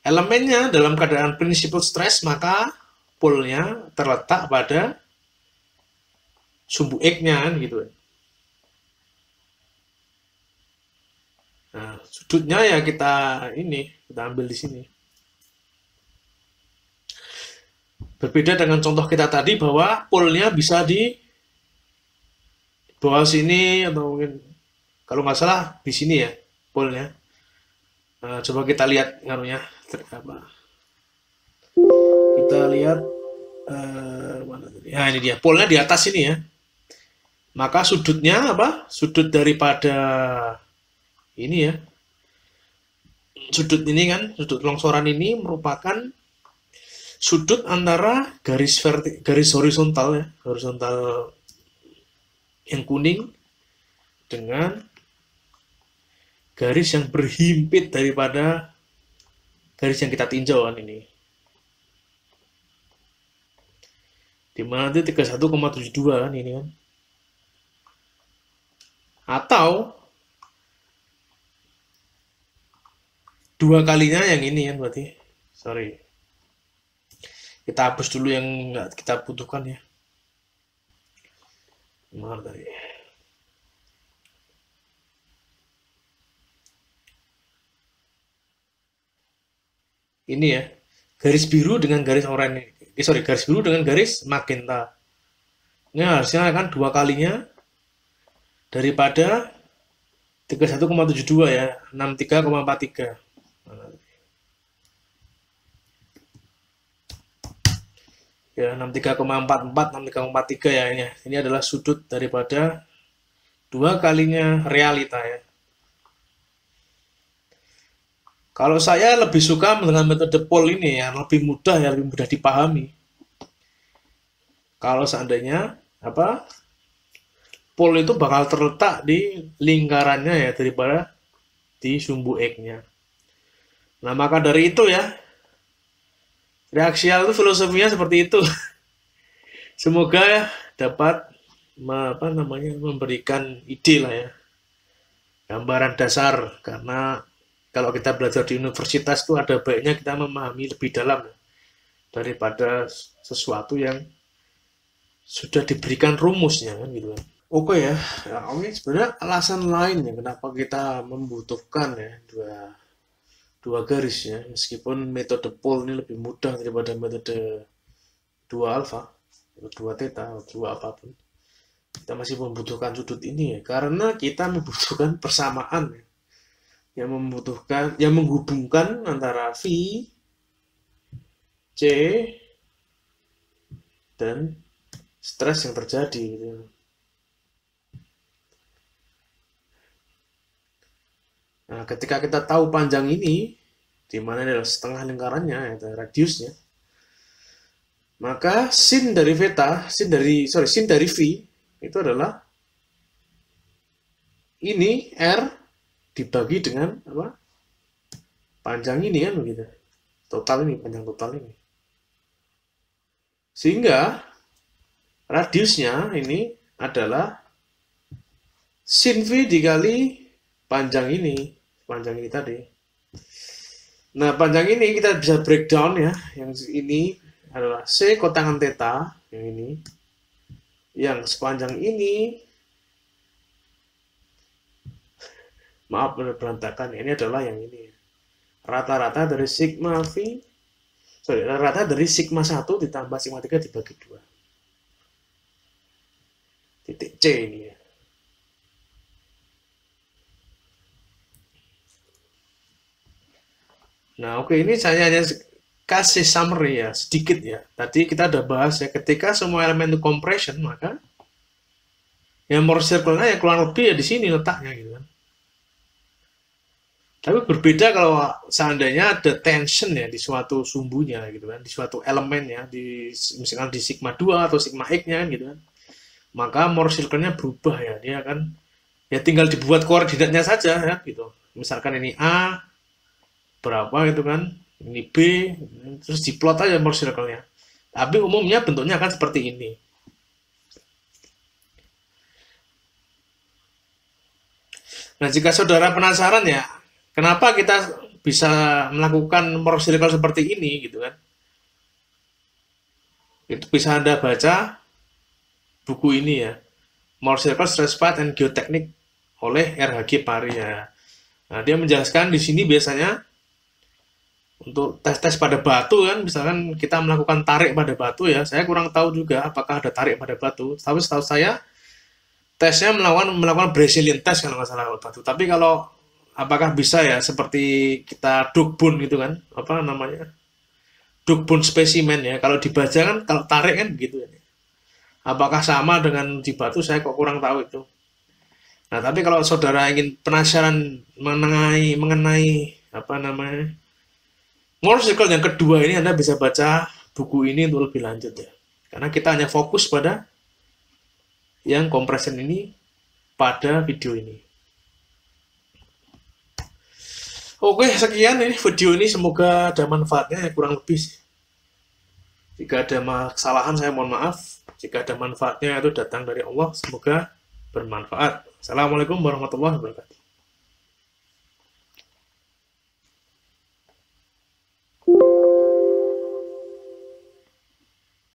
elemennya dalam keadaan prinsipal stress, maka polnya terletak pada sumbu X-nya kan gitu. Nah, sudutnya ya kita ambil di sini. Berbeda dengan contoh kita tadi bahwa polnya bisa di bawah sini atau mungkin kalau nggak salah di sini ya polnya. Nah, coba kita lihat ngaruhnya apa. Kita lihat mana tadi? Nah, ini dia polnya di atas ini ya. Maka sudutnya apa? Sudut daripada ini ya. Sudut ini kan, sudut longsoran ini merupakan sudut antara garis horizontal ya, horizontal yang kuning dengan garis yang berhimpit daripada garis yang kita tinjau kan ini. Dimana itu 31,72 kan ini kan. Atau dua kalinya yang ini kan berarti. Sorry. Kita hapus dulu yang nggak kita butuhkan ya. Mana tadi? Ini ya. Garis biru dengan garis oranye. Garis biru dengan garis magenta. Ini harusnya kan dua kalinya daripada 31,72 ya, 63,43. Ya, 63,44, 63,43 ya ini. Ini adalah sudut daripada dua kalinya realita ya. Kalau saya lebih suka dengan metode pol ini ya, lebih mudah ya, lebih mudah dipahami. Kalau seandainya apa? Pol itu bakal terletak di lingkarannya ya daripada di sumbu X-nya. Nah, maka dari itu ya, reaksial itu filosofinya seperti itu. Semoga dapat memberikan ide lah ya, gambaran dasar, karena kalau kita belajar di universitas itu ada baiknya kita memahami lebih dalam daripada sesuatu yang sudah diberikan rumusnya kan gitu kan. Oke ya, ini sebenarnya alasan lain ya kenapa kita membutuhkan ya dua garis ya, meskipun metode pol ini lebih mudah daripada metode dua alfa, dua theta, dua apapun. Kita masih membutuhkan sudut ini ya, karena kita membutuhkan persamaan ya, yang menghubungkan antara V, C, dan stres yang terjadi gitu. Nah, ketika kita tahu panjang ini, di mana adalah setengah lingkarannya, itu radiusnya, Maka sin dari theta, sin dari V itu adalah ini R dibagi dengan apa? Panjang ini kan begitu. Total ini, panjang total ini. Sehingga radiusnya ini adalah sin V dikali panjang ini tadi. Nah, panjang ini kita bisa breakdown ya. Yang ini adalah C kotangan theta, yang ini. Yang sepanjang ini, maaf berantakan, ini adalah yang ini. Rata-rata dari sigma V, rata dari sigma 1 ditambah sigma 3 dibagi 2. Titik C ini ya. Nah, oke, ini saya hanya kasih summary ya, sedikit ya. Tadi kita udah bahas ya, ketika semua elemen itu compression, maka yang Mohr circle-nya ya kurang lebih ya di sini letaknya gitu kan. Tapi berbeda kalau seandainya ada tension ya di suatu sumbunya gitu kan, di suatu elemen ya, misalkan di sigma 2 atau sigma X-nya kan gitu kan. Maka Mohr circle-nya berubah ya, dia akan ya tinggal dibuat koordinatnya saja ya gitu. Misalkan ini A berapa gitu kan, ini B, terus diplot aja Mohr circle-nya. Tapi umumnya bentuknya akan seperti ini. Nah, jika saudara penasaran ya, kenapa kita bisa melakukan Mohr circle seperti ini gitu kan? Itu bisa Anda baca buku ini ya, Mohr circle stress path and geotechnique oleh R.H.G. Parry ya. Nah, dia menjelaskan di sini biasanya untuk tes-tes pada batu kan, misalkan kita melakukan tarik pada batu ya, saya kurang tahu juga apakah ada tarik pada batu. Tapi setahu saya tesnya melakukan Brazilian test kalau nggak salah batu. Tapi kalau apakah bisa ya seperti kita dugbun gitu kan, apa namanya, dugbun spesimen ya. Kalau dibaca kan, kalau tarik kan begitu ya. Apakah sama dengan di batu, saya kok kurang tahu itu. Nah, tapi kalau saudara ingin penasaran mengenai apa namanya, Mohr circle yang kedua ini, Anda bisa baca buku ini untuk lebih lanjut ya. Karena kita hanya fokus pada yang compression ini pada video ini. Oke, sekian ini video ini, semoga ada manfaatnya ya, kurang lebih sih. Jika ada kesalahan saya mohon maaf. Jika ada manfaatnya itu datang dari Allah, semoga bermanfaat. Assalamualaikum warahmatullahi wabarakatuh.